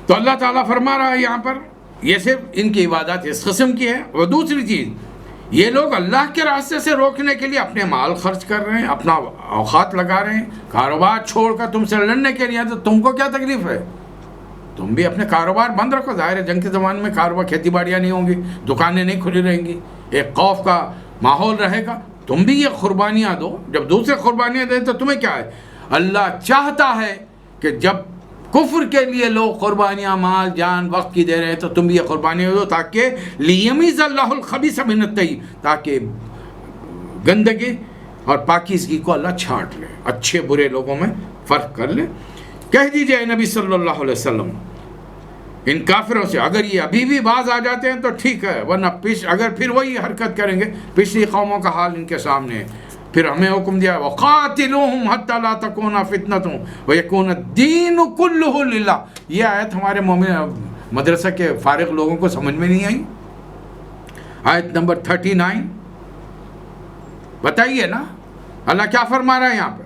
تو اللہ تعالیٰ فرما رہا ہے یہاں پر یہ صرف ان کی عبادت اس قسم کی ہے. اور دوسری چیز، یہ لوگ اللہ کے راستے سے روکنے کے لیے اپنے مال خرچ کر رہے ہیں، اپنا اوقات لگا رہے ہیں، کاروبار چھوڑ کر تم سے لڑنے کے لیے. تو تم کو کیا تکلیف ہے؟ تم بھی اپنے کاروبار بند رکھو. ظاہر ہے جنگ کے زمانے میں کاروبار، کھیتی باڑیاں نہیں ہوں گی، دکانیں نہیں کھلی رہیں گی، ایک خوف کا ماحول رہے گا. تم بھی یہ قربانیاں دو. جب دوسرے قربانیاں دیں تو تمہیں کیا ہے؟ اللہ چاہتا ہے کہ جب کفر کے لیے لوگ قربانیاں مال جان وقت کی دے رہے ہیں تو تم بھی یہ قربانیاں دو، تاکہ لیمیز اللہ الخبیث من الطیب، تاکہ گندگی اور پاکیزگی کو اللہ چھانٹ لے، اچھے برے لوگوں میں فرق کر لے. کہہ دیجئے نبی صلی اللہ علیہ وسلم ان کافروں سے، اگر یہ ابھی بھی باز آ جاتے ہیں تو ٹھیک ہے، ورنہ اگر پھر وہی حرکت کریں گے، پچھلی قوموں کا حال ان کے سامنے ہے. پھر ہمیں حکم دیا وَقَاتِلُوهُمْ حَتَّى لَا تَكُونَ فِتْنَةٌ وَيَكُونَ الدِّينُ كُلُّهُ لِلَّهِ. یہ آیت ہمارے مومن مدرسہ کے فارغ لوگوں کو سمجھ میں نہیں آئی. آیت نمبر 39 بتائیے نا اللہ کیا فرما رہا ہے یہاں پہ.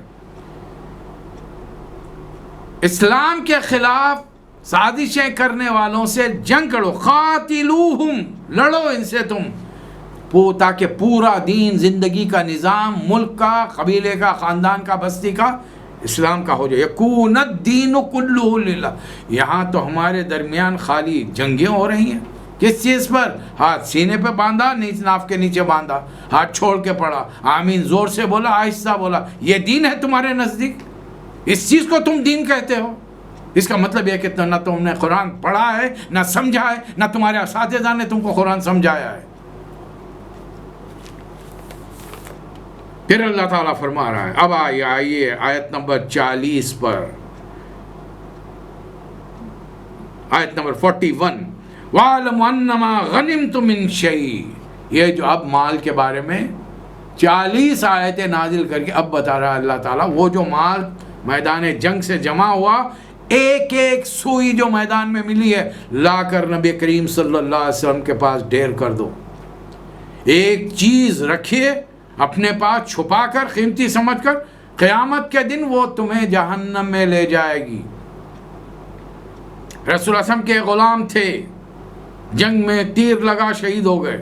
اسلام کے خلاف سازشیں کرنے والوں سے جنگ کرو. قاتلوہم، لڑو ان سے تم، تاکہ پورا دین، زندگی کا نظام، ملک کا، قبیلے کا، خاندان کا، بستی کا اسلام کا ہو جائے. یکون الدین کلہ للہ. یہاں تو ہمارے درمیان خالی جنگیں ہو رہی ہیں. کس چیز پر؟ ہاتھ سینے پہ باندھا، ناف کے نیچے باندھا، ہاتھ چھوڑ کے پڑھا، آمین زور سے بولا، آہستہ بولا. یہ دین ہے تمہارے نزدیک؟ اس چیز کو تم دین کہتے ہو؟ اس کا مطلب یہ کہ نہ تم نے قرآن پڑھا ہے، نہ سمجھا ہے، نہ تمہارے اساتذہ نے تم کو قرآن سمجھایا ہے. پھر اللہ تعالیٰ فرما رہا ہے، اب آئیے آیت نمبر 40 پر، آیت نمبر 41. وَاعْلَمُوا أَنَّمَا غَنِمْتُم مِّن شَيْءٍ. یہ جو اب مال کے بارے میں 40 آیتیں نازل کر کے اب بتا رہا ہے اللہ تعالیٰ، وہ جو مال میدان جنگ سے جمع ہوا، ایک ایک سوئی جو میدان میں ملی ہے لا کر نبی کریم صلی اللہ علیہ وسلم کے پاس ڈھیر کر دو. ایک چیز رکھیے اپنے پاس چھپا کر، قیمتی سمجھ کر، قیامت کے دن وہ تمہیں جہنم میں لے جائے گی. رسول اللہ صلی اللہ علیہ وسلم کے غلام تھے، جنگ میں تیر لگا شہید ہو گئے.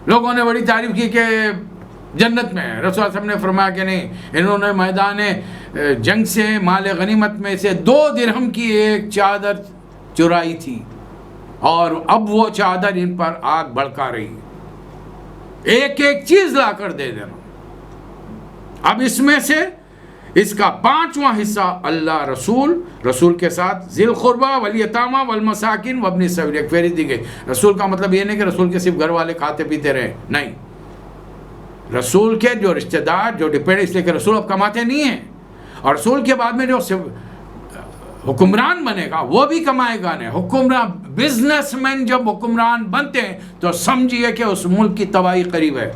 لوگوں نے بڑی تعریف کی کہ جنت میں. رسول اللہ صلی اللہ علیہ وسلم نے فرمایا کہ نہیں، انہوں نے میدان جنگ سے مال غنیمت میں سے 2 درہم کی ایک چادر چرائی تھی، اور اب وہ چادر ان پر آگ بھڑکا رہی. ایک ایک چیز لا کر دے دینا. اب اس میں سے اس کا 5واں حصہ اللہ رسول کے ساتھ ذی القربیٰ والیتامیٰ والمساکین وابن السبیل، ایک فہرست دی گئی. رسول کا مطلب یہ نہیں کہ رسول کے صرف گھر والے کھاتے پیتے رہے، نہیں، رسول کے جو رشتہ دار، جو ڈپینڈ، اس لیے کہ رسول اب کماتے نہیں ہیں، اور رسول کے بعد میں جو حکمران بنے گا وہ بھی کمائے گا نہیں. حکمران، بزنس مین جب حکمران بنتے ہیں تو سمجھیے کہ اس ملک کی تباہی قریب ہے.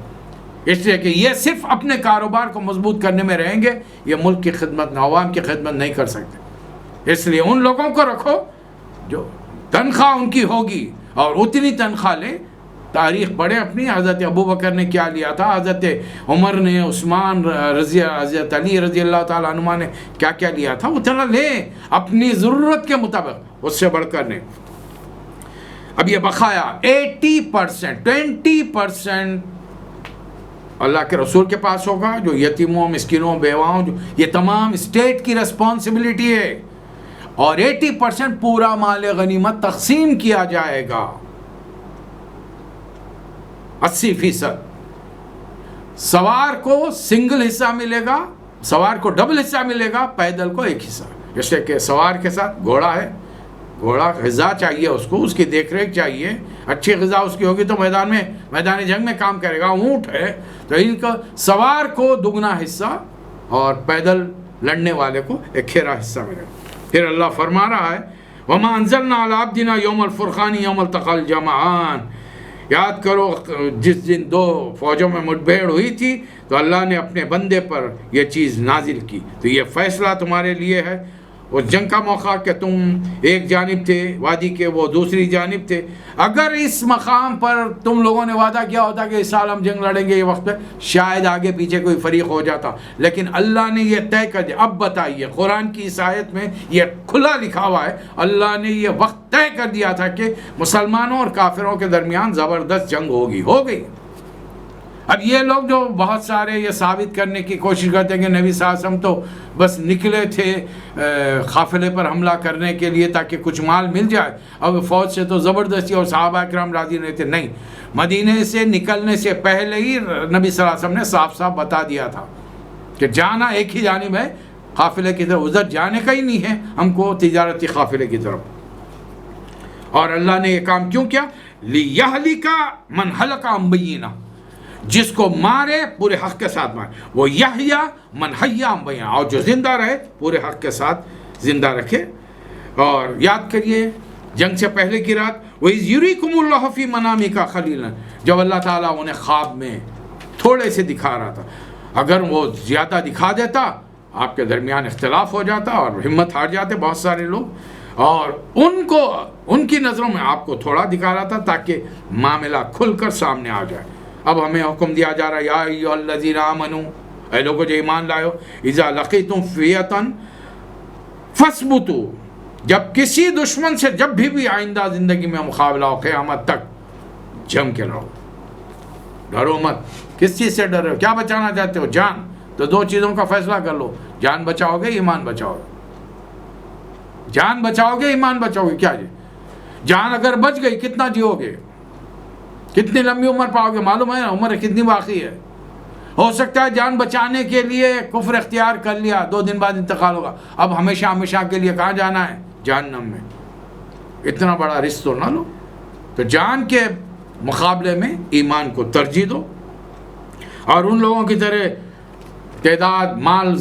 اس لیے کہ یہ صرف اپنے کاروبار کو مضبوط کرنے میں رہیں گے، یہ ملک کی خدمت، عوام کی خدمت نہیں کر سکتے. اس لیے ان لوگوں کو رکھو جو تنخواہ ان کی ہوگی، اور اتنی تنخواہ لیں. تاریخ پڑھیں اپنی، حضرت ابو بکر نے کیا لیا تھا، حضرت عمر نے، عثمان حضرت علی رضی اللہ تعالیٰ عنہ نے کیا کیا لیا تھا. اتنا لیں اپنی ضرورت کے مطابق، اس سے بڑھ کر نہیں. اب یہ بقایا 80%، 20% اللہ کے رسول کے پاس ہوگا، جو یتیموں، مسکینوں، بیواؤں، جو یہ تمام اسٹیٹ کی ریسپانسبلٹی ہے، اور 80% پورا مال غنیمت تقسیم کیا جائے گا. 80% سوار کو سنگل حصہ ملے گا، سوار کو ڈبل حصہ ملے گا، پیدل کو ایک حصہ. جیسے کہ سوار کے ساتھ گھوڑا ہے، گھوڑا غذا چاہیے اس کو، اس کی دیکھ ریکھ چاہیے، اچھی غذا اس کی ہوگی تو میدان جنگ میں کام کرے گا. اونٹ ہے تو ان کا سوار کو دگنا حصہ، اور پیدل لڑنے والے کو ایک کھیرا حصہ ملے گا. پھر اللہ فرما رہا ہے وَمَا أَنزَلْنَا عَلَىٰ عَبْدِنَا يَوْمَ الْفُرْقَانِ يَوْمَ الْتَقَى الْجَمْعَانِ. یاد کرو جس دن 2 فوجوں میں مٹبھیڑ ہوئی تھی تو اللہ نے اپنے بندے پر یہ چیز نازل کی. تو یہ فیصلہ تمہارے لیے ہے، اس جنگ کا موقع کہ تم ایک جانب تھے وادی کے، وہ دوسری جانب تھے. اگر اس مقام پر تم لوگوں نے وعدہ کیا ہوتا کہ اس سال ہم جنگ لڑیں گے یہ وقت پہ، شاید آگے پیچھے کوئی فریق ہو جاتا. لیکن اللہ نے یہ طے کر دیا. اب بتائیے، قرآن کی اس آیت میں یہ کھلا لکھا ہوا ہے، اللہ نے یہ وقت طے کر دیا تھا کہ مسلمانوں اور کافروں کے درمیان زبردست جنگ ہوگی. ہو گئی. اب یہ لوگ جو بہت سارے یہ ثابت کرنے کی کوشش کرتے ہیں کہ نبی صلی اللہ علیہ وسلم تو بس نکلے تھے قافلے پر حملہ کرنے کے لیے تاکہ کچھ مال مل جائے، اب فوج سے تو زبردستی اور صحابہ کرام راضی نہیں تھے. نہیں، مدینے سے نکلنے سے پہلے ہی نبی صلی اللہ علیہ وسلم نے صاف صاف بتا دیا تھا کہ جانا ایک ہی جانب ہے، قافلے کی طرف ادھر جانے کا ہی نہیں ہے ہم کو، تجارتی قافلے کی طرف. اور اللہ نے یہ کام کیوں کیا؟ لِيَهْلِكَ مَنْ هَلَكَ عَنْ بَيِّنَةٍ، جس کو مارے پورے حق کے ساتھ مارے، وہ یحییٰ من حیّ عن بینہ، اور جو زندہ رہے پورے حق کے ساتھ زندہ رکھے. اور یاد کریے جنگ سے پہلے کی رات، وَإِذْ يُرِيكُمُ اللَّهُ فِي مَنَامِكَ قَلِيلًا، جب اللہ تعالیٰ انہیں خواب میں تھوڑے سے دکھا رہا تھا. اگر وہ زیادہ دکھا دیتا آپ کے درمیان اختلاف ہو جاتا اور ہمت ہار جاتے بہت سارے لوگ. اور ان کی نظروں میں آپ کو تھوڑا دکھا رہا تھا تاکہ معاملہ کھل کر سامنے آ جائے. اب ہمیں حکم دیا جا رہا ہے، یا ایھا الذین آمنوا، اے لوگوں جو ایمان لائے، اذا لقیتم فئۃ فاثبتوا، جب کسی دشمن سے جب بھی آئندہ زندگی میں مقابلہ ہو قیامت تک، جم کے لڑو، ڈرو مت. کس چیز سے ڈر رہے ہو؟ کیا بچانا چاہتے ہو؟ جان. تو دو چیزوں کا فیصلہ کر لو، جان بچاؤ گے ایمان بچاؤ گے. جان بچاؤ گے ایمان بچاؤ گے. کیا جی جان اگر بچ گئی کتنا جیو گے، کتنی لمبی عمر پاؤ گے؟ معلوم ہے نا عمر کتنی باقی ہے. ہو سکتا ہے جان بچانے کے لیے کفر اختیار کر لیا، 2 دن بعد انتقال ہوگا، اب ہمیشہ ہمیشہ کے لیے کہاں جانا ہے؟ جہنم میں. اتنا بڑا رسک تو نہ لو. تو جان کے مقابلے میں ایمان کو ترجیح دو. اور ان لوگوں کی طرح تعداد، مال،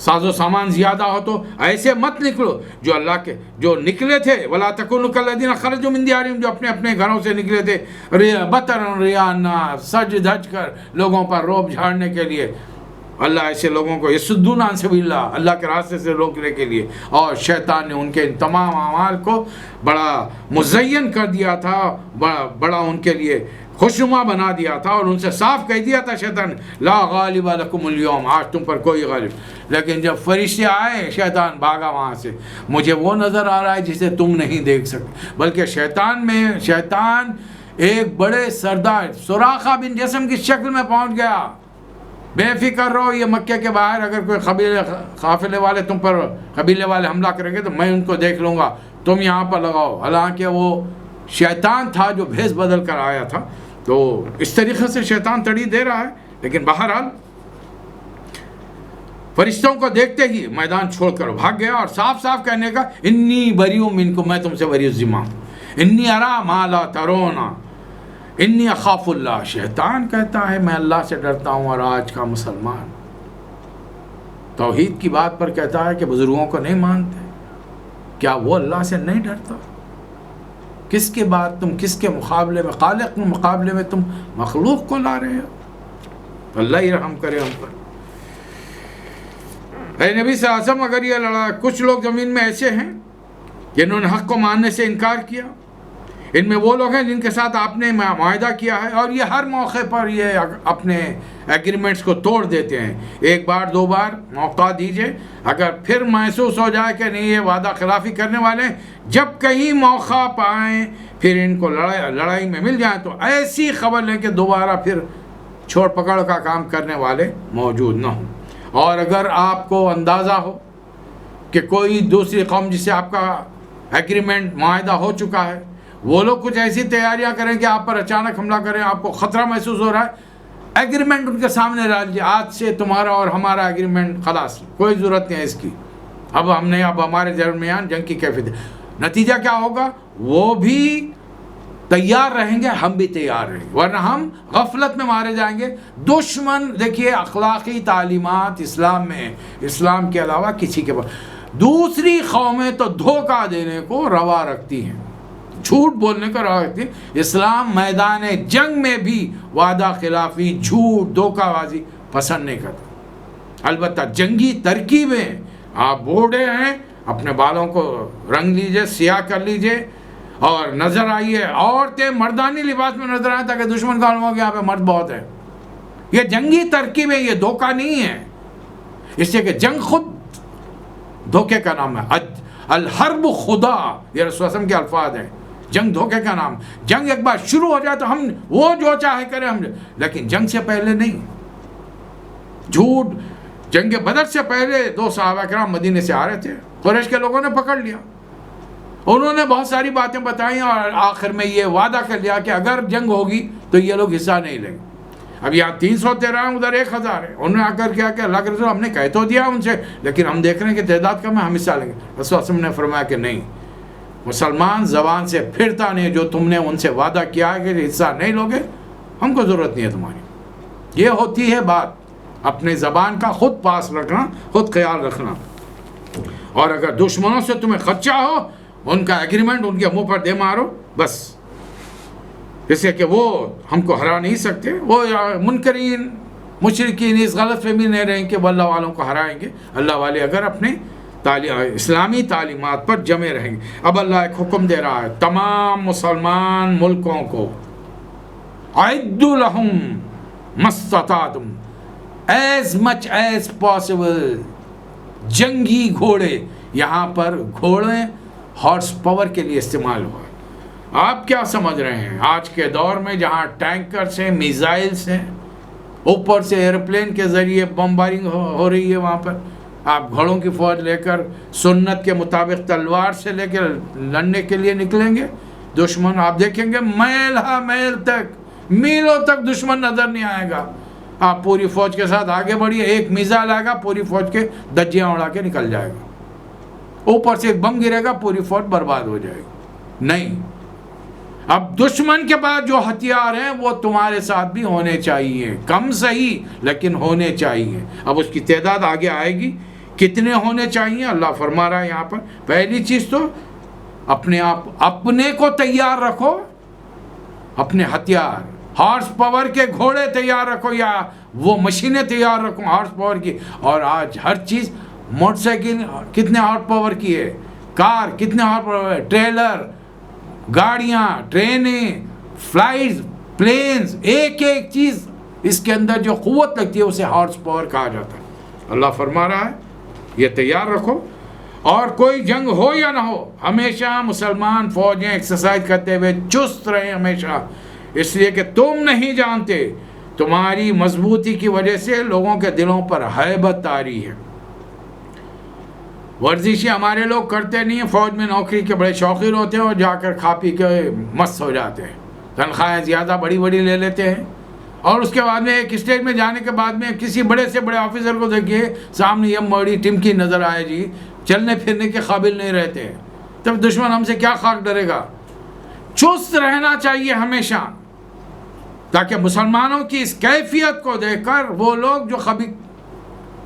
ساز و سامان زیادہ ہو تو ایسے مت نکلو جو اللہ کے جو نکلے تھے. وَلَا تَكُونُوا كَالَّذِينَ خَرَجُوا مِن دِيَارِهِمْ، جو اپنے اپنے گھروں سے نکلے تھے بَطَرًا رِئَاءَ النَّاسِ، سج دھج کر لوگوں پر روب جھاڑنے کے لیے. اللہ ایسے لوگوں کو یصدون عن سبیل اللہ، اللہ کے راستے سے روکنے کے لیے. اور شیطان نے ان کے ان تمام اعمال کو بڑا مزین کر دیا تھا، بڑا ان کے لیے خوشنما بنا دیا تھا، اور ان سے صاف کہہ دیا تھا شیطان، لا غالب لکم اليوم، آج تم پر کوئی غالب. لیکن جب فرشتے آئے شیطان بھاگا وہاں سے. مجھے وہ نظر آ رہا ہے جسے تم نہیں دیکھ سکتے، بلکہ شیطان ایک بڑے سردار سراقہ بن جسم کی شکل میں پہنچ گیا. بے فکر رہو، یہ مکے کے باہر اگر کوئی قافلے والے تم پر قبیلے والے حملہ کریں گے تو میں ان کو دیکھ لوں گا، تم یہاں پر لگاؤ. حالانکہ وہ شیطان تھا جو بھیس بدل کر آیا تھا. تو اس طریقے سے شیطان تڑی دے رہا ہے. لیکن بہرحال فرشتوں کو دیکھتے ہی میدان چھوڑ کر بھاگ گیا، اور صاف صاف کہنے کا، انی بریء منکم، میں تم سے بری ذمہ ہوں، انی ارا ما لا ترون انی اخاف اللہ. شیطان کہتا ہے میں اللہ سے ڈرتا ہوں، اور آج کا مسلمان توحید کی بات پر کہتا ہے کہ بزرگوں کو نہیں مانتے. کیا وہ اللہ سے نہیں ڈرتا؟ کس کے بعد تم کس کے مقابلے میں، خالق کے مقابلے میں تم مخلوق کو لا رہے ہو؟ اللہ ہی رحم کرے ہم پر. اے نبی صلی اللہ علیہ وسلم، اگر یہ لڑا، کچھ لوگ زمین میں ایسے ہیں جنہوں نے حق کو ماننے سے انکار کیا. ان میں وہ لوگ ہیں جن کے ساتھ آپ نے معاہدہ کیا ہے، اور یہ ہر موقع پر یہ اپنے ایگریمنٹس کو توڑ دیتے ہیں. 1 بار 2 بار موقع دیجئے، اگر پھر محسوس ہو جائے کہ نہیں یہ وعدہ خلافی کرنے والے ہیں، جب کہیں موقع پائیں پھر ان کو لڑائی میں مل جائیں تو ایسی خبر لیں کہ دوبارہ پھر چھوڑ پکڑ کا کام کرنے والے موجود نہ ہوں. اور اگر آپ کو اندازہ ہو کہ کوئی دوسری قوم جس سے آپ کا ایگریمنٹ معاہدہ ہو چکا ہے، وہ لوگ کچھ ایسی تیاریاں کریں کہ آپ پر اچانک حملہ کریں، آپ کو خطرہ محسوس ہو رہا ہے، ایگریمنٹ ان کے سامنے ڈال دیا، آج سے تمہارا اور ہمارا ایگریمنٹ خلاص، کوئی ضرورت نہیں ہے اس کی، اب ہمارے درمیان جنگ کی کیفیت ہے. نتیجہ کیا ہوگا؟ وہ بھی تیار رہیں گے، ہم بھی تیار رہیں گے، ورنہ ہم غفلت میں مارے جائیں گے. دشمن دیکھیے اخلاقی تعلیمات اسلام میں، اسلام کے علاوہ کسی کے پاس، دوسری قومیں تو دھوکہ دینے کو روا رکھتی ہیں، جھوٹ بولنے کا روا رکھتی ہیں. اسلام میدان جنگ میں بھی وعدہ خلافی، جھوٹ، دھوکہ بازی پسند نہیں کرتا. البتہ جنگی ترکیبیں، آپ بوڑھے ہیں، اپنے بالوں کو رنگ لیجئے، سیاہ کر لیجئے اور نظر آئیے، عورتیں مردانی لباس میں نظر آئیں تاکہ دشمن کا معلوم ہو کہ یہاں پہ مرد بہت ہے۔ یہ جنگی ترکیب ہے، یہ دھوکہ نہیں ہے، اس لیے کہ جنگ خود دھوکے کا نام ہے۔ الحرب خدا، یہ رسول اللہ علیہ وسلم کے الفاظ ہیں، جنگ دھوکے کا نام۔ جنگ ایک بار شروع ہو جائے تو ہم وہ جو چاہے کریں ہم، لیکن جنگ سے پہلے نہیں۔ جھوٹ، جنگ بدر سے پہلے 2 صحابہ کرام مدینے سے آ رہے تھے، قریش کے لوگوں نے پکڑ لیا، انہوں نے بہت ساری باتیں بتائیں اور آخر میں یہ وعدہ کر لیا کہ اگر جنگ ہوگی تو یہ لوگ حصہ نہیں لیں گے۔ اب یہاں 313 ہیں، ادھر 1000 ہے۔ انہوں نے آ کر کیا کہ اللہ کے رسول ہم نے کہہ تو دیا ان سے، لیکن ہم دیکھ رہے ہیں کہ تعداد کم ہے، ہم حصہ لیں گے۔ رسول اللہ علیہ وسلم نے فرمایا کہ نہیں، مسلمان زبان سے پھرتا نہیں، جو تم نے ان سے وعدہ کیا ہے کہ حصہ نہیں لوگے، ہم کو ضرورت نہیں ہے تمہاری۔ یہ ہوتی ہے بات، اپنے زبان کا خود پاس رکھنا، خود خیال رکھنا۔ اور اگر دشمنوں سے تمہیں خدشہ ہو، ان کا ایگریمنٹ ان کے منہ پر دے مارو بس، اس لیے کہ وہ ہم کو ہرا نہیں سکتے۔ وہ منکرین مشرکین اس غلط فہمی نہیں رہیں کہ وہ اللہ والوں کو ہرائیں گے۔ اللہ والے اگر اپنے اسلامی تعلیمات پر جمے رہیں گے۔ اب اللہ ایک حکم دے رہا ہے تمام مسلمان ملکوں کو، اعدوا لہم ما استطعتم، as much as possible، جنگی گھوڑے۔ یہاں پر گھوڑے ہارس پاور کے لیے استعمال ہوا ہے۔ آپ کیا سمجھ رہے ہیں آج کے دور میں جہاں ٹینکر سے، میزائل سے، اوپر سے ایئرپلین کے ذریعے بمبارنگ ہو رہی ہے، وہاں پر آپ گھوڑوں کی فوج لے کر سنت کے مطابق تلوار سے لے کر لڑنے کے لیے نکلیں گے؟ دشمن آپ دیکھیں گے میل ہا میل تک، میلوں تک دشمن نظر نہیں آئے گا۔ آپ پوری فوج کے ساتھ آگے بڑھیے، ایک میزائل آئے گا پوری فوج کے دجیاں اڑا کے نکل جائے گا، اوپر سے ایک بم گرے گا پوری فوج برباد ہو جائے گی۔ نہیں، اب دشمن کے بعد جو ہتھیار ہیں وہ تمہارے ساتھ بھی ہونے چاہیے، کم صحیح لیکن ہونے چاہیے۔ اب اس کی تعداد آگے آئے گی، کتنے ہونے چاہیے اللہ فرما رہا ہے یہاں پر۔ پہلی چیز تو اپنے کو تیار رکھو، اپنے ہتھیار، ہارس پاور کے گھوڑے تیار رکھو یا وہ مشینیں تیار رکھو ہارس پاور کی۔ اور آج ہر چیز، موٹر سائیکل کتنے ہارس پاور کی ہے، کار کتنے ہارس پاور ہے، ٹریلر، گاڑیاں، ٹرینیں، فلائٹس، پلینز، ایک ایک چیز اس کے اندر جو قوت لگتی ہے اسے ہارس پاور کہا جاتا ہے۔ اللہ فرما رہا ہے یہ تیار رکھو، اور کوئی جنگ ہو یا نہ ہو ہمیشہ مسلمان فوجیں ایکسرسائز کرتے ہوئے چست رہیں ہمیشہ، اس لیے کہ تم نہیں جانتے، تمہاری مضبوطی کی وجہ سے لوگوں کے دلوں پر ہیبت طاری ہے۔ ورزشیں ہمارے لوگ کرتے نہیں ہیں، فوج میں نوکری کے بڑے شوقین ہوتے ہیں اور جا کر کھا پی کے مست ہو جاتے ہیں، تنخواہیں زیادہ بڑی بڑی لے لیتے ہیں، اور اس کے بعد میں ایک اسٹیج میں جانے کے بعد میں کسی بڑے سے بڑے آفیسر کو دیکھیے سامنے یہ بڑی ٹمکی نظر آئے جی، چلنے پھرنے کے قابل نہیں رہتے ہیں، تب دشمن ہم سے کیا خاک ڈرے گا؟ چست رہنا چاہیے ہمیشہ، تاکہ مسلمانوں کی اس کیفیت کو دیکھ کر وہ لوگ جو کبھی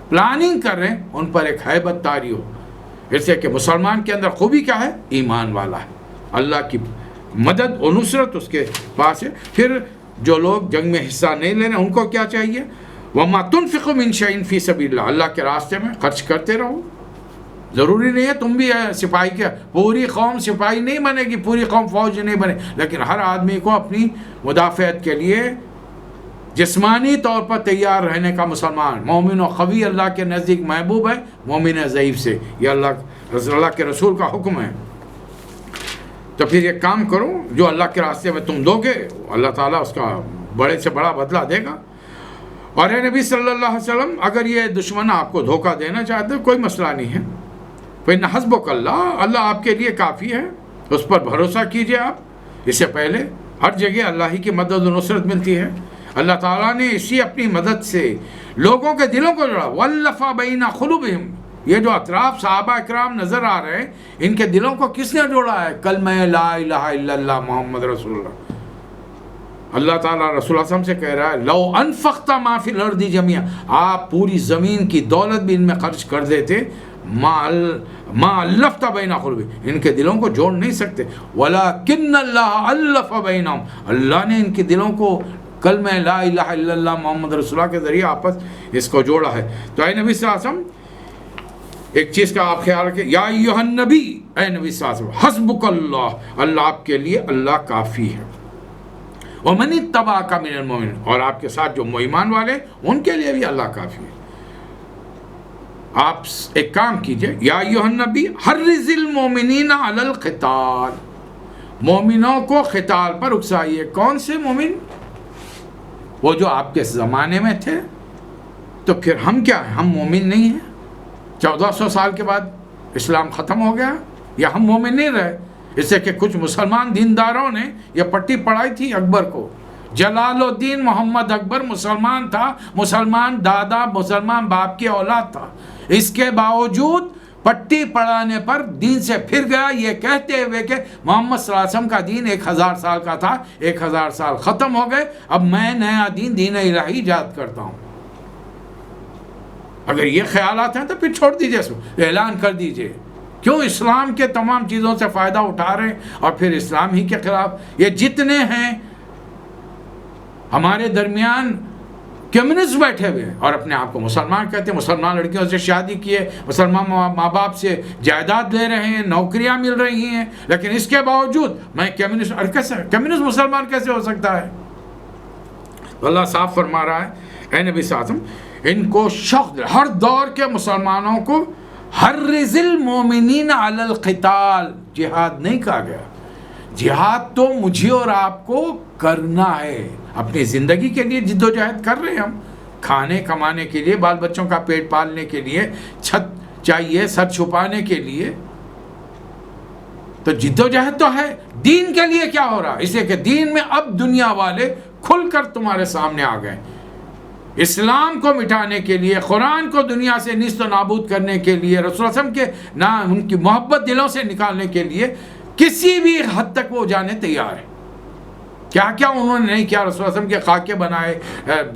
پلاننگ کر رہے ہیں ان پر ایک ہیبت طاری ہو۔ اس لیے کہ مسلمان کے اندر خوبی کیا ہے؟ ایمان والا ہے، اللہ کی مدد و نصرت اس کے پاس ہے۔ پھر جو لوگ جنگ میں حصہ نہیں لے رہے ان کو کیا چاہیے؟ وَمَا تُنْفِقُ مِنْ شَيْءٍ فِي سَبِيلِ اللَّهِ، اللہ کے راستے میں خرچ کرتے رہو۔ ضروری نہیں ہے تم بھی سپاہی کے، پوری قوم سپاہی نہیں بنے گی، پوری قوم فوج نہیں بنے، لیکن ہر آدمی کو اپنی مدافعت کے لیے جسمانی طور پر تیار رہنے کا مسلمان، مومن و قوی اللہ کے نزدیک محبوب ہے مومن ضعیف سے، یہ اللہ کے رسول کا حکم ہے۔ تو پھر یہ کام کرو جو اللہ کے راستے میں تم دو گے، اللہ تعالیٰ اس کا بڑے سے بڑا بدلہ دے گا۔ اور اے نبی صلی اللہ علیہ وسلم، اگر یہ دشمن آپ کو دھوکہ دینا چاہتے کوئی مسئلہ نہیں ہے، فإن حسبک اللہ، اللہ آپ کے لیے کافی ہے، اس پر بھروسہ کیجئے آپ۔ اس سے پہلے ہر جگہ اللہ ہی کی مدد و نصرت ملتی ہے، اللہ تعالیٰ نے اسی اپنی مدد سے لوگوں کے دلوں کو جوڑا۔ وَأَلَّفَ بَيْنَ قُلُوبِهِمْ، یہ جو اطراف صحابہ اکرام نظر آ رہے ہیں ان کے دلوں کو کس نے جوڑا ہے؟ کلمہ لا الہ الا اللہ محمد رسول اللہ۔ اللہ تعالیٰ رسول اللہ صلی اللہ علیہ وسلم سے کہہ رہا ہے لو انفقت ما فی الارض جميعا، آپ پوری زمین کی دولت بھی ان میں خرچ کر دیتے، ما الفت بین قلوبہم، ان کے دلوں کو جوڑ نہیں سکتے، ولکن اللہ الف بینہم، اللہ نے ان کے دلوں کو کلمہ لا الہ الا اللہ محمد رسول اللہ کے ذریعے آپس اس کو جوڑا ہے۔ تو اے نبی صلی اللہ علیہ وسلم ایک چیز کا آپ خیال رکھیں، یا ایھا النبی، اے نبی صلی اللہ علیہ وسلم، حسبک اللہ، اللہ آپ کے لیے اللہ کافی ہے، ومن اتبعک من المؤمنین، اور آپ کے ساتھ جو ایمان والے ان کے لیے بھی اللہ کافی ہے۔ آپ ایک کام کیجئے، یا ایھا النبی حرض المؤمنین علی القتال، مومنوں کو قتال پر اکسائیے۔ کون سے مومن؟ وہ جو آپ کے زمانے میں تھے۔ تو پھر ہم کیا ہیں؟ ہم مومن نہیں ہیں؟ 1400 سال کے بعد اسلام ختم ہو گیا یا ہم مومن نہیں رہے؟ اس سے کہ کچھ مسلمان دینداروں نے یہ پٹی پڑھائی تھی اکبر کو، جلال الدین محمد اکبر مسلمان تھا، مسلمان دادا، مسلمان باپ کی اولاد تھا، اس کے باوجود پٹی پڑھانے پر دین سے پھر گیا، یہ کہتے ہوئے کہ محمد صلی اللہ علیہ وسلم کا دین 1000 سال کا تھا، 1000 سال ختم ہو گئے، اب میں نیا دین، دین الہی ایجاد کرتا ہوں۔ اگر یہ خیالات ہیں تو پھر چھوڑ دیجئے، اس کو اعلان کر دیجئے، کیوں اسلام کے تمام چیزوں سے فائدہ اٹھا رہے ہیں اور پھر اسلام ہی کے خلاف؟ یہ جتنے ہیں ہمارے درمیان کمیونسٹ بیٹھے ہوئے ہیں اور اپنے آپ کو مسلمان کہتے ہیں، مسلمان لڑکیوں سے شادی کیے، مسلمان ماں باپ سے جائیداد لے رہے ہیں، نوکریاں مل رہی ہیں، لیکن اس کے باوجود میں کمیونسٹ، اور کیسے کمیونسٹ مسلمان کیسے ہو سکتا ہے؟ تو اللہ صاف فرما رہا ہے، اے نبی صلی اللہ علیہ وسلم، ان کو شوق، ہر دور کے مسلمانوں کو حرض المؤمنین علی القتال، جہاد نہیں کہا گیا۔ جہاد تو مجھے اور آپ کو کرنا ہے، اپنی زندگی کے لیے جد و جہد کر رہے ہیں ہم، کھانے کمانے کے لیے، بال بچوں کا پیٹ پالنے کے لیے، چھت چاہیے سر چھپانے کے لیے، تو جد و جہد تو ہے۔ دین کے لیے کیا ہو رہا ہے؟ اس لیے کہ دین میں اب دنیا والے کھل کر تمہارے سامنے آ گئے، اسلام کو مٹانے کے لیے، قرآن کو دنیا سے نیست و نابود کرنے کے لیے، رسول اللہ علیہ وسلم کے نام، ان کی محبت دلوں سے نکالنے کے لیے کسی بھی حد تک وہ جانے تیار ہیں۔ کیا کیا انہوں نے نہیں کیا، رسول اللہ علیہ وسلم کے خاکے بنائے،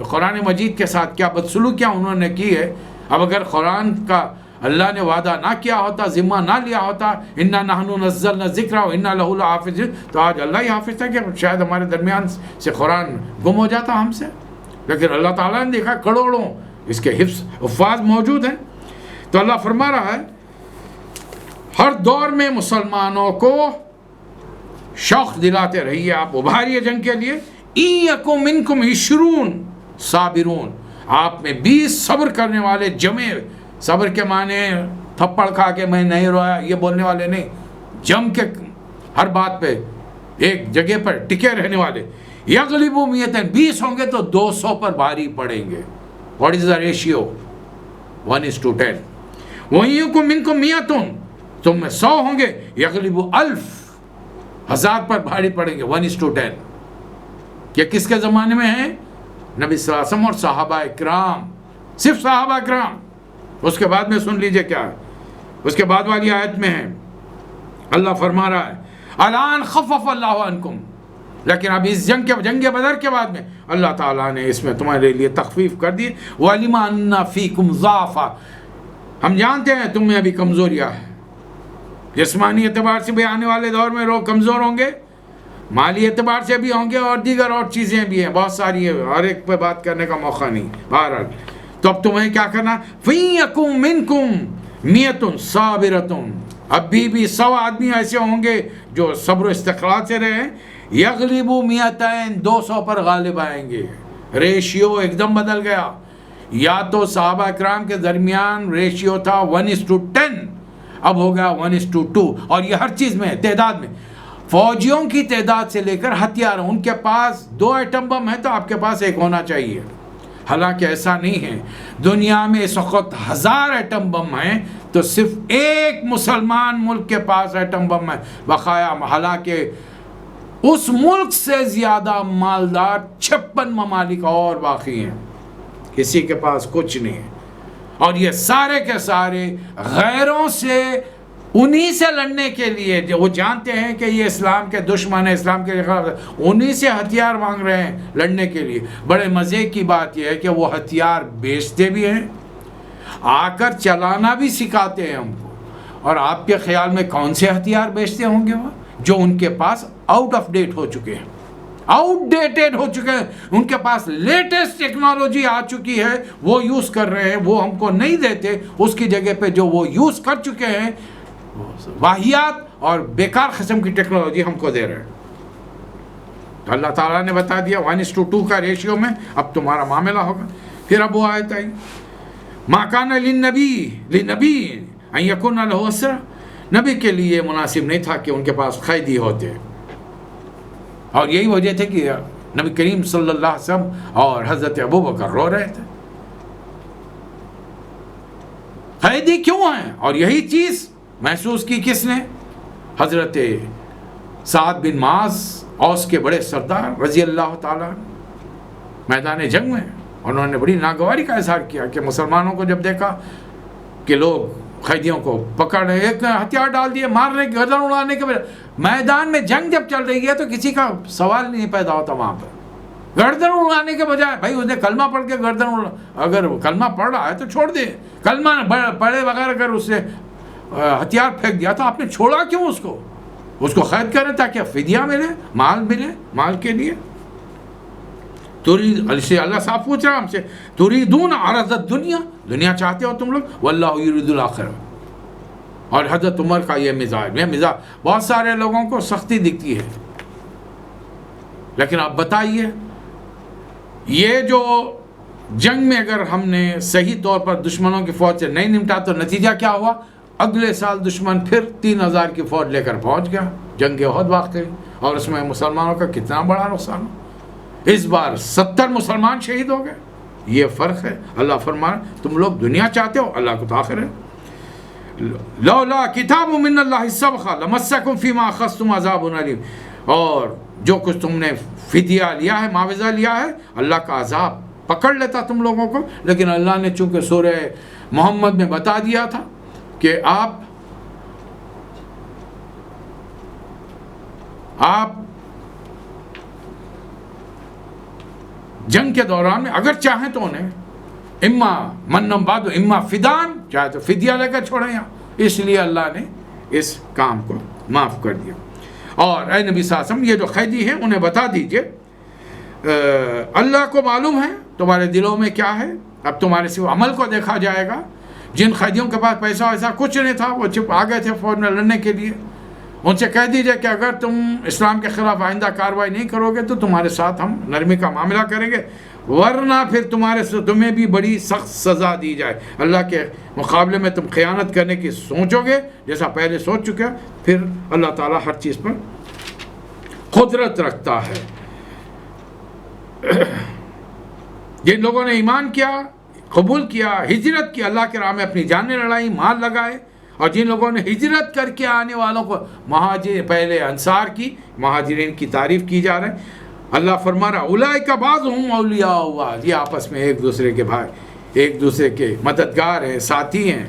قرآن مجید کے ساتھ کیا بدسلوکیاں انہوں نے کی ہے۔ اب اگر قرآن کا اللہ نے وعدہ نہ کیا ہوتا، ذمہ نہ لیا ہوتا، انا نحن نزلنا الذکر وانا لہ لحافظون، تو آج اللہ ہی حافظ تھا کہ شاید ہمارے درمیان سے قرآن گم ہو جاتا ہم سے، لیکن اللہ تعالیٰ نے دیکھا کروڑوں اس کے حفاظ موجود ہیں۔ تو اللہ فرما رہا ہے، ہر دور میں مسلمانوں کو شوق دلاتے رہیے، آپ ابھاریے جنگ کے لیے۔ ان یکم منکم 20 صابرون، آپ میں 20 صبر کرنے والے جمے، صبر کے معنی تھپڑ کھا کے میں نہیں رویا یہ بولنے والے نہیں، جم کے ہر بات پہ ایک جگہ پر ٹکے رہنے والے۔ یغلبوا 100، 20 ہوں گے تو 200 پر بھاری پڑیں گے۔ What is the ratio? 1:10۔ وَإِن يَكُن مِّنكُم 100، تم میں 100 ہوں گے، یغلبوا 1000 پر بھاری پڑیں گے، 1:10۔ یہ کس کے زمانے میں ہے؟ نبی صلی اللہ علیہ وسلم اور صحابہ اکرام، صرف صحابہ اکرام۔ اس کے بعد میں سن لیجئے کیا ہے، اس کے بعد والی آیت میں ہے، اللہ فرما رہا ہے، الان خفف اللہ عنکم، لیکن اب اس جنگ بدر کے بعد میں اللہ تعالیٰ نے اس میں تمہارے لیے تخفیف کر دی۔ وَعَلِمَ أَنَّ فِيكُمْ ضَعْفًا، ہم جانتے ہیں تم میں ابھی کمزوریاں ہیں، جسمانی اعتبار سے بھی آنے والے دور میں لوگ کمزور ہوں گے، مالی اعتبار سے بھی ہوں گے، اور دیگر اور چیزیں بھی ہیں، بہت ساری ہیں، ہر ایک پہ بات کرنے کا موقع نہیں۔ بہرحال تو اب تمہیں کیا کرنا؟ فَإِن مِّنكُم 100 صَابِرَةٌ، اب بھی 100 آدمی ایسے ہوں گے جو صبر و استقرار سے رہے، یغلبوا 200، 200 پر غالب آئیں گے۔ ریشیو ایک دم بدل گیا، یا تو صحابہ اکرام کے درمیان ریشیو تھا 1:10، اب ہو گیا 1:2، اور یہ ہر چیز میں، تعداد میں، فوجیوں کی تعداد سے لے کر ہتھیار، ان کے پاس 2 ایٹم بم ہیں تو آپ کے پاس 1 ہونا چاہیے، حالانکہ ایسا نہیں ہے۔ دنیا میں اس وقت 1000 ایٹم بم ہیں تو صرف 1 مسلمان ملک کے پاس ایٹم بم ہے بقایا، حالانکہ اس ملک سے زیادہ مالدار 56 ممالک اور باقی ہیں، کسی کے پاس کچھ نہیں ہے، اور یہ سارے کے سارے غیروں سے، انہی سے لڑنے کے لیے، جو وہ جانتے ہیں کہ یہ اسلام کے دشمن ہیں، اسلام کے خلاف، انہی سے ہتھیار مانگ رہے ہیں لڑنے کے لیے۔ بڑے مزے کی بات یہ ہے کہ وہ ہتھیار بیچتے بھی ہیں، آ کر چلانا بھی سکھاتے ہیں ہم کو، اور آپ کے خیال میں کون سے ہتھیار بیچتے ہوں گے وہ؟ جو ان کے پاس آؤٹ آف ڈیٹ ہو چکے ہیں، آؤٹ ڈیٹڈ ہو چکے ہیں، ان کے پاس لیٹسٹ ٹیکنالوجی آ چکی ہے، وہ یوز کر رہے ہیں، وہ ہم کو نہیں دیتے، اس کی جگہ پہ جو وہ یوز کر چکے ہیں واہیات اور بیکار قسم کی ٹیکنالوجی ہم کو دے رہے ہیں۔ تو اللہ تعالیٰ نے بتا دیا 1:2 کا ریشیو میں اب تمہارا معاملہ ہوگا۔ پھر اب وہ آیت آئی ما کان للنبی ان یکون لہ اسرہ، نبی کے لیے مناسب نہیں تھا کہ ان کے پاس قیدی ہوتے، اور یہی وجہ تھی کہ نبی کریم صلی اللہ علیہ وسلم اور حضرت ابوبکر رو رہے تھے، قیدی کیوں ہیں؟ اور یہی چیز محسوس کی کس نے؟ حضرت سعد بن معاذ، اوس کے بڑے سردار رضی اللہ تعالیٰ، میدان جنگ میں انہوں نے بڑی ناگواری کا اظہار کیا کہ مسلمانوں کو جب دیکھا کہ لوگ قیدیوں کو پکڑ رہے، ایک ہتھیار ڈال دیے مارنے کی، گردن اڑانے کے، میدان میں جنگ جب چل رہی ہے تو کسی کا سوال نہیں پیدا ہوتا وہاں پر، گردن اڑانے کے بجائے بھائی اس نے کلمہ پڑھ کے گردن اگر کلمہ پڑھ رہا ہے تو چھوڑ دے، کلمہ پڑھے بغیر اگر اس نے ہتھیار پھینک دیا تو آپ نے چھوڑا کیوں اس کو قید کریں تاکہ فدیہ ملے، ملے مال کے لیے۔ اللہ صاحب پوچھ رہا ہے ہم سے، تریدون عرض الدنیا، دنیا چاہتے ہو تم لوگ، واللہ یرید الآخرہ۔ اور حضرت عمر کا یہ مزاج بہت سارے لوگوں کو سختی دکھتی ہے، لیکن آپ بتائیے یہ جو جنگ میں اگر ہم نے صحیح طور پر دشمنوں کی فوج سے نہیں نمٹا تو نتیجہ کیا ہوا؟ اگلے سال دشمن پھر 3000 کی فوج لے کر پہنچ گیا، جنگ احد واقع، اور اس میں مسلمانوں کا کتنا بڑا نقصان ہو۔ اس بار 70 مسلمان شہید ہو گئے، یہ فرق ہے۔ اللہ فرمایا تم لوگ دنیا چاہتے ہو، اللہ کو تو آخر ہے۔ لولا کتاب من اللہ سبق لمسکم فیما اخذتم عذاب علیم، اور جو کچھ تم نے فدیہ لیا ہے، معاوضہ لیا ہے، اللہ کا عذاب پکڑ لیتا تم لوگوں کو، لیکن اللہ نے چونکہ سورہ محمد میں بتا دیا تھا کہ آپ جنگ کے دوران میں اگر چاہیں تو انہیں اما منم بعد اما فدان، چاہے تو فدیہ لے کر چھوڑیں یہاں، اس لیے اللہ نے اس کام کو معاف کر دیا۔ اور اے نبی صلی اللہ علیہ وسلم یہ جو قیدی ہیں انہیں بتا دیجئے اللہ کو معلوم ہے تمہارے دلوں میں کیا ہے، اب تمہارے صرف عمل کو دیکھا جائے گا۔ جن قیدیوں کے پاس پیسہ ویسا کچھ نہیں تھا، وہ آ گئے تھے فوج میں لڑنے کے لیے، ان سے کہہ دیجئے کہ اگر تم اسلام کے خلاف آئندہ کارروائی نہیں کرو گے تو تمہارے ساتھ ہم نرمی کا معاملہ کریں گے، ورنہ پھر تمہیں بھی بڑی سخت سزا دی جائے۔ اللہ کے مقابلے میں تم خیانت کرنے کی سوچو گے جیسا پہلے سوچ چکے، پھر اللہ تعالیٰ ہر چیز پر قدرت رکھتا ہے۔ جن لوگوں نے ایمان کیا، قبول کیا، ہجرت کی، اللہ کے راہ میں اپنی جانیں لڑائی، مال لگائے، اور جن لوگوں نے ہجرت کر کے آنے والوں کو مہاجر، پہلے انصار کی، مہاجرین کی تعریف کی جا رہی ہے۔ اللہ فرما رہا اولئک بعضهم اولیاء بعض، یہ آپس میں ایک دوسرے کے بھائی، ایک دوسرے کے مددگار ہیں، ساتھی ہیں۔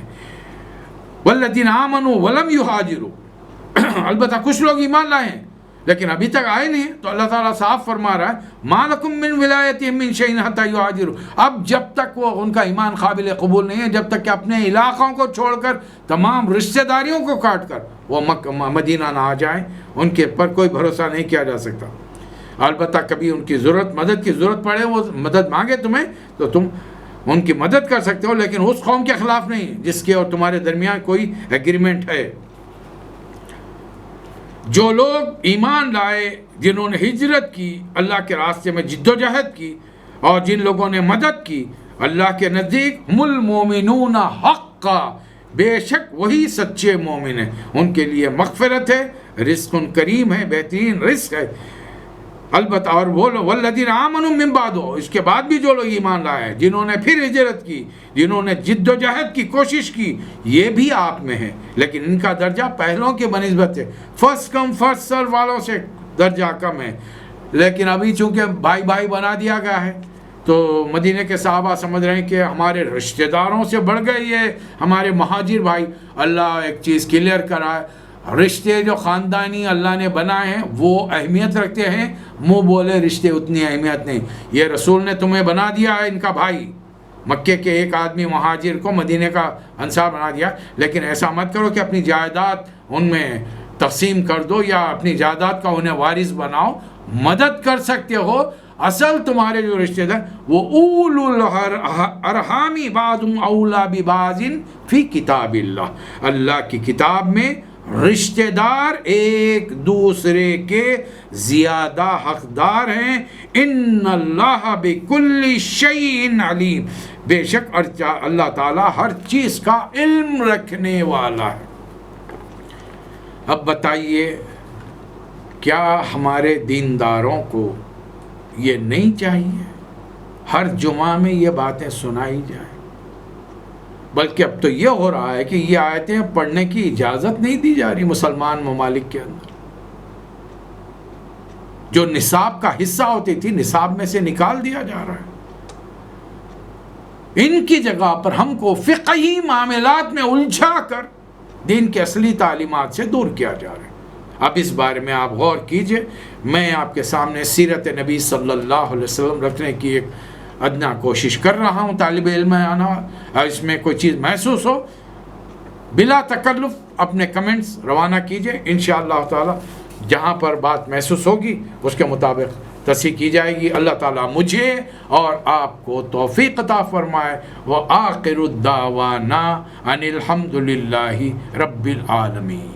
والذین آمنوا ولم یہاجروا، البتہ کچھ لوگ ایمان لائے ہیں لیکن ابھی تک آئے نہیں، تو اللہ تعالیٰ صاف فرما رہا ہے ما لکم من ولایتہم من شیء حتی یہاجروا، اب جب تک وہ ان کا ایمان قابل قبول نہیں ہے، جب تک کہ اپنے علاقوں کو چھوڑ کر، تمام رشتہ داریوں کو کاٹ کر وہ مدینہ نہ آ جائیں، ان کے پر کوئی بھروسہ نہیں کیا جا سکتا۔ البتہ کبھی ان کی مدد کی ضرورت پڑے، وہ مدد مانگے تمہیں تو تم ان کی مدد کر سکتے ہو، لیکن اس قوم کے خلاف نہیں جس کے اور تمہارے درمیان کوئی ایگریمنٹ ہے۔ جو لوگ ایمان لائے، جنہوں نے ہجرت کی، اللہ کے راستے میں جد و جہد کی، اور جن لوگوں نے مدد کی، اللہ کے نزدیک ہم المومنون حقا، بے شک وہی سچے مومن ہیں، ان کے لیے مغفرت ہے، رزق کریم ہے، بہترین رزق ہے۔ البتہ اور وہ لوگ والذین آمنوا من بعد، اس کے بعد بھی جو لوگ ایمان لائے، جنہوں نے پھر ہجرت کی، جنہوں نے جد و جہد کی کوشش کی، یہ بھی آپ میں ہے، لیکن ان کا درجہ پہلوں کے بنسبت ہے فرسٹ کم فرسٹ سرو والوں سے درجہ کم ہے۔ لیکن ابھی چونکہ بھائی بھائی بنا دیا گیا ہے تو مدینے کے صحابہ سمجھ رہے ہیں کہ ہمارے رشتہ داروں سے بڑھ گئے یہ ہمارے مہاجر بھائی۔ اللہ ایک چیز کلیئر کرا ہے، رشتے جو خاندانی اللہ نے بنائے ہیں وہ اہمیت رکھتے ہیں، منہ بولے رشتے اتنی اہمیت نہیں۔ یہ رسول نے تمہیں بنا دیا ہے ان کا بھائی، مکے کے ایک آدمی مہاجر کو مدینے کا انصار بنا دیا، لیکن ایسا مت کرو کہ اپنی جائیداد ان میں تقسیم کر دو یا اپنی جائیداد کا انہیں وارث بناؤ، مدد کر سکتے ہو، اصل تمہارے جو رشتہ دار وہ اولو الارحامی بعضهم اولا ببعض فی کتاب اللہ، اللہ کی کتاب میں رشتہ دار ایک دوسرے کے زیادہ حقدار ہیں. ان اللہ بکل شیء علیم، بے شک اللہ تعالیٰ ہر چیز کا علم رکھنے والا ہے. اب بتائیے کیا ہمارے دینداروں کو یہ نہیں چاہیے ہر جمعہ میں یہ باتیں سنائی جائیں؟ بلکہ اب تو یہ ہو رہا ہے کہ یہ آیتیں پڑھنے کی اجازت نہیں دی جا رہی مسلمان ممالک کے اندر. جو نصاب کا حصہ ہوتی تھی نصاب میں سے نکال دیا جا رہا ہے. ان کی جگہ پر ہم کو فقہی معاملات میں الجھا کر دین کے اصلی تعلیمات سے دور کیا جا رہا ہے. اب اس بارے میں آپ غور کیجئے. میں آپ کے سامنے سیرت نبی صلی اللہ علیہ وسلم رکھنے کی ایک ادنا کوشش کر رہا ہوں. طالب علم آنا اس میں کوئی چیز محسوس ہو بلا تکلف اپنے کمنٹس روانہ کیجئے. انشاءاللہ تعالی جہاں پر بات محسوس ہوگی اس کے مطابق تصحیح کی جائے گی. اللہ تعالیٰ مجھے اور آپ کو توفیق عطا فرمائے. وآخر الدعوانا ان الحمد للہ رب العالمین.